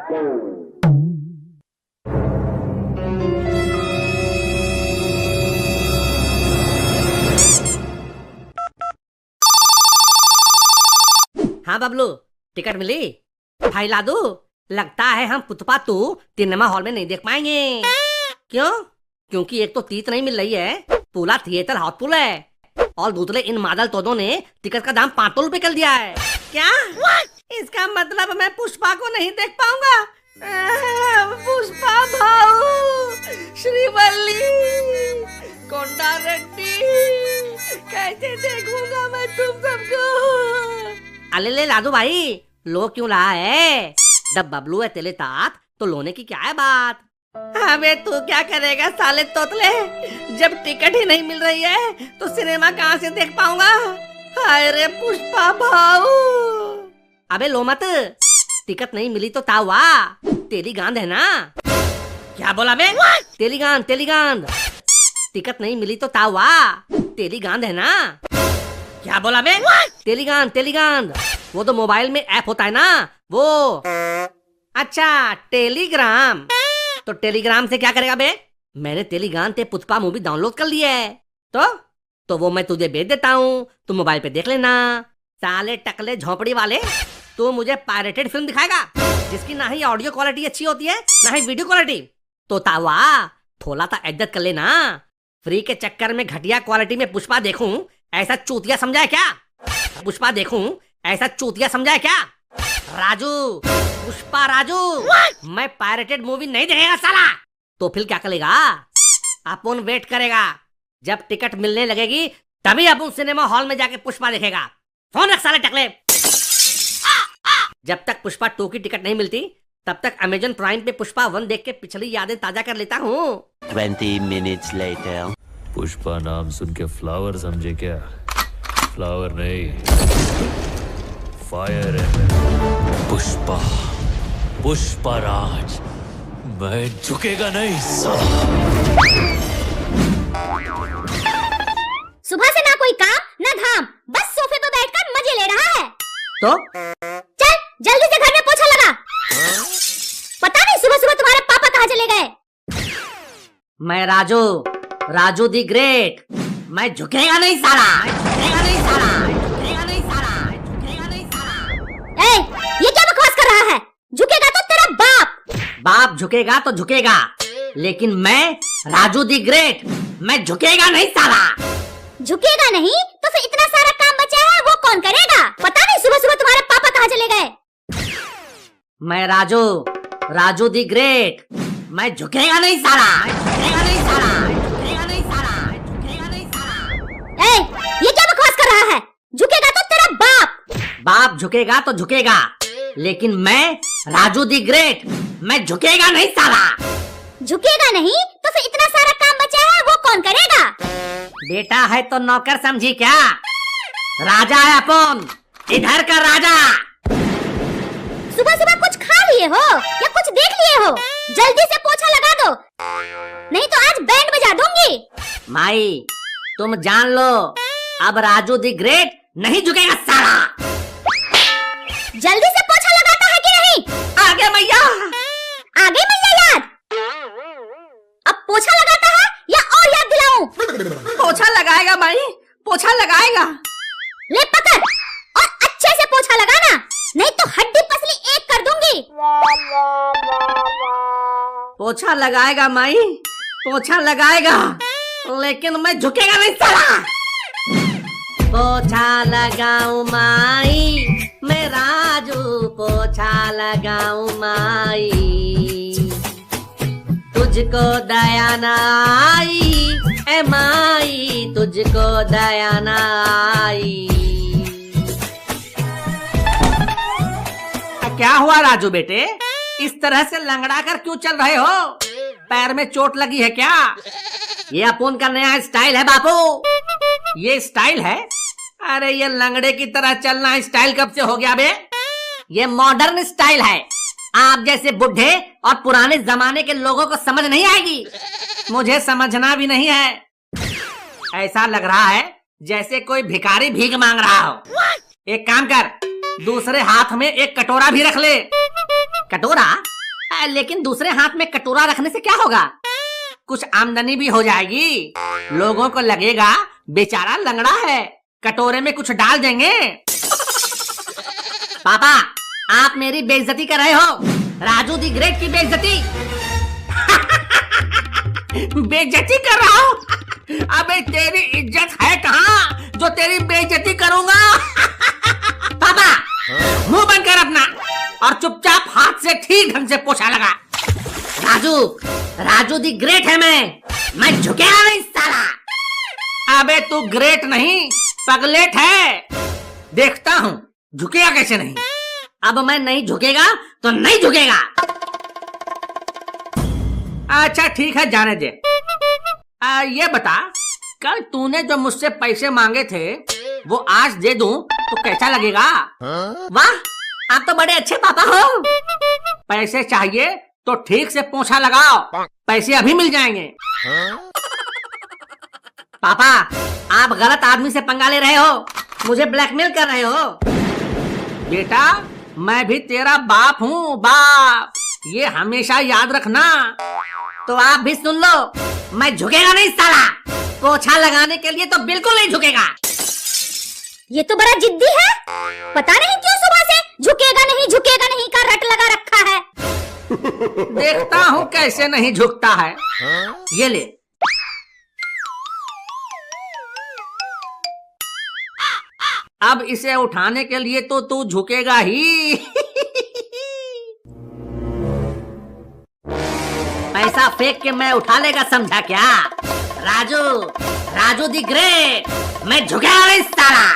हाँ बबलू, टिकट मिली? भाई लादू, लगता है हम पुष्पा 2 सिनेमा हॉल में नहीं देख पाएंगे। क्यों? क्योंकि एक तो सीट नहीं मिल रही है, पूरा थिएटर हाउसफुल है, और दूसरे इन मादल तोदों ने टिकट का दाम 500 रुपए कर दिया है। क्या? इसका मतलब मैं पुष्पा को नहीं देख पाऊंगा? पुष्पा भाऊ, श्रीवल्ली, कोंडा रेड्डी, कैसे देखूंगा मैं तुम सबको? अले ले लादू भाई, लो क्यों रहा है? जब बबलू है तेरे साथ तो लोने की क्या है बात? अबे तू क्या करेगा साले तोतले, जब टिकट ही नहीं मिल रही है तो सिनेमा कहाँ से देख पाऊंगा? हाय रे पुष्पा भाऊ। अबे लो मत, टिकट नहीं मिली तो तावा, तेरी गांड है ना? क्या बोला बे? तेरी गांड। टिकट नहीं मिली तो तावा, तेरी गांड है ना? क्या बोला बे? तेली गांड। वो तो मोबाइल में ऐप होता है ना, वो। अच्छा, टेलीग्राम। तो टेलीग्राम से क्या करेगा बे? मैंने टेलीग्राम से पुष्पा मूवी डाउनलोड कर ली है, तो वो मैं तुझे भेज देता हूँ, तू मोबाइल पे देख लेना। साले टकले झोपड़ी वाले, तू मुझे पायरेटेड फिल्म दिखाएगा जिसकी ना ही ऑडियो क्वालिटी अच्छी होती है ना ही वीडियो क्वालिटी? तो तावा थोड़ा सा एडजस्ट कर लेना। फ्री के चक्कर में घटिया क्वालिटी में पुष्पा देखूं ऐसा चूतिया समझा है क्या? पुष्पा देखूं ऐसा चूतिया समझा है क्या? राजू, पुष्पा राजू, मैं पायरेटेड मूवी नहीं देखेगा साला। तो फिर क्या करेगा? अपन वेट करेगा, जब टिकट मिलने लगेगी तभी अपन सिनेमा हॉल में जाके पुष्पा देखेगा। फोन रख साले टकले। जब तक पुष्पा 2 की टिकट नहीं मिलती तब तक अमेजन प्राइम पे पुष्पा 1 देख के पिछली यादें ताजा कर लेता हूँ। 20 minutes later. पुष्पा नाम सुन के फ्लावर समझे क्या? फ्लावर नहीं, फायर है। पुष्पा, पुष्पा राज, मैं झुकेगा नहीं साला। सुबह से ना कोई काम ना धाम, बस सोफे पे बैठकर मजे ले रहा है। तो चल जल्दी से घर में पोछा लगा। पता नहीं सुबह सुबह तुम्हारे पापा कहाँ चले गए। मैं राजू दी ग्रेट, मैं झुकेगा नहीं साला। ए, ये क्या बकवास कर रहा है? झुकेगा तो तेरा बाप झुकेगा तो झुकेगा, लेकिन मैं राजू दी ग्रेट, मैं झुकेगा नहीं साला। झुकेगा नहीं तो फिर इतना सारा काम बचा है वो कौन करेगा? पता नहीं सुबह सुबह तुम्हारे पापा कहाँ चले गए। मैं राजू दी ग्रेट, मैं झुकेगा नहीं साला। ए, ये क्या बकवास कर रहा है? झुकेगा तो तेरा बाप झुकेगा तो झुकेगा, लेकिन मैं राजू दी ग्रेट, मैं झुकेगा नहीं साला। झुकेगा नहीं तो फिर इतना सारा काम बचा है वो कौन करेगा? बेटा है तो नौकर समझी क्या? राजा है अपन, इधर का राजा। सुबह सुबह कुछ खा लिए हो या कुछ देख लिए हो? जल्दी से पोछा लगा दो, नहीं तो आज बैंड बजा दूंगी। माई तुम जान लो, अब राजू दी ग्रेट नहीं झुकेगा साला। जल्दी से पोछा लगाता है कि नहीं? आगे मैया याद। अब पोछा लगाता है या और याद दिलाऊं? पोछा लगाएगा माई, पोछा लगाएगा। ले पकड़ और अच्छे से पोछा लगाना, नहीं तो हड्डी पसली एक कर दूंगी। पोछा लगाएगा माई, पोछा लगाएगा, लेकिन मैं झुकेगा नहीं साला। पोछा लगाऊं माई, मैं राजू पोछा लगाऊं माई, तुझको दया ना आई ए माई, तुझको दया ना आई। क्या हुआ राजू बेटे, इस तरह से लंगड़ा कर क्यों चल रहे हो? पैर में चोट लगी है क्या? ये अपन का नया स्टाइल है बापू। ये स्टाइल है? अरे ये लंगड़े की तरह चलना स्टाइल कब से हो गया बे? ये मॉडर्न स्टाइल है। आप जैसे बुढ़े और पुराने जमाने के लोगों को समझ नहीं आएगी, मुझे समझना भी नहीं है। ऐसा लग रहा है जैसे कोई भिखारी भीख मांग रहा हो। एक काम कर, दूसरे हाथ में एक कटोरा भी रख ले। कटोरा? लेकिन दूसरे हाथ में कटोरा रखने से क्या होगा? कुछ आमदनी भी हो जाएगी। लोगों को लगेगा बेचारा लंगड़ा है, कटोरे में कुछ डाल देंगे। पापा, आप मेरी बेइज्जती कर रहे हो, राजू दी ग्रेट की बेइज्जती। बेइज्जती कर रहा हूँ? अबे तेरी इज्जत है कहाँ जो तेरी बेइज्जती करूंगा? पापा, मुंह बंद कर अपना और चुपचाप हाथ से ठीक ढंग से पोछा लगा। राजू दी ग्रेट है, मैं झुकेगा नहीं साला। अबे तू ग्रेट नहीं पगलेट है, देखता हूँ झुकेगा कैसे नहीं। अब मैं नहीं झुकेगा तो नहीं झुकेगा। अच्छा ठीक है, जाने दे। ये बता, कल तूने जो मुझसे पैसे मांगे थे वो आज दे दूं तो कैसा लगेगा? वाह, आप तो बड़े अच्छे पापा हो। पैसे चाहिए तो ठीक से पोंछा लगाओ, पैसे अभी मिल जाएंगे। पापा, आप गलत आदमी से पंगा ले रहे हो, मुझे ब्लैकमेल कर रहे हो। बेटा, मैं भी तेरा बाप हूँ, बाप, ये हमेशा याद रखना। तो आप भी सुन लो, मैं झुकेगा नहीं साला, पोछा लगाने के लिए तो बिल्कुल नहीं झुकेगा। ये तो बड़ा जिद्दी है, पता नहीं क्यों सुबह से झुकेगा नहीं का रट लगा रखा है। देखता हूँ कैसे नहीं झुकता है। ये ले। अब इसे उठाने के लिए तो तू झुकेगा ही। पैसा फेंक के मैं उठा लेगा समझा क्या? राजू दी ग्रेट, मैं झुकेगा नहीं साला।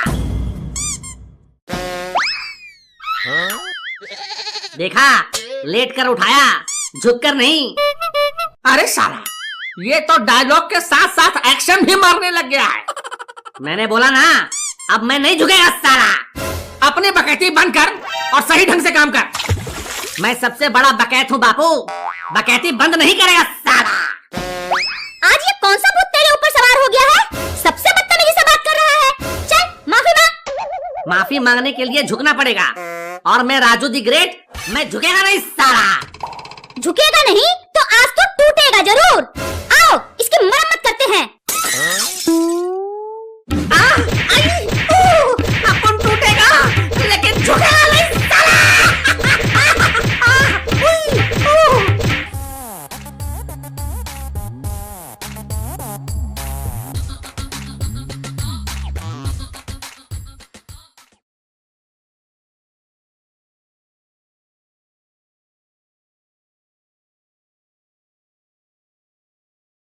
देखा, लेट कर उठाया, झुक कर नहीं। अरे साला, ये तो डायलॉग के साथ साथ एक्शन भी मारने लग गया है। मैंने बोला ना, अब मैं नहीं झुकेगा साला। अपने बकैती बंद कर और सही ढंग से काम कर। मैं सबसे बड़ा बकैत हूँ बापू, बकैती बंद नहीं करेगा साला। आज ये कौन सा भूत तेरे ऊपर सवार हो गया है? सबसे बदतमीजी से बात कर रहा है। चल माफी मांग। माफी मांगने के लिए झुकना पड़ेगा, और मैं राजू दी ग्रेट, मैं झुकेगा नहीं साला। झुकेगा नहीं तो आज तो टूटेगा जरूर।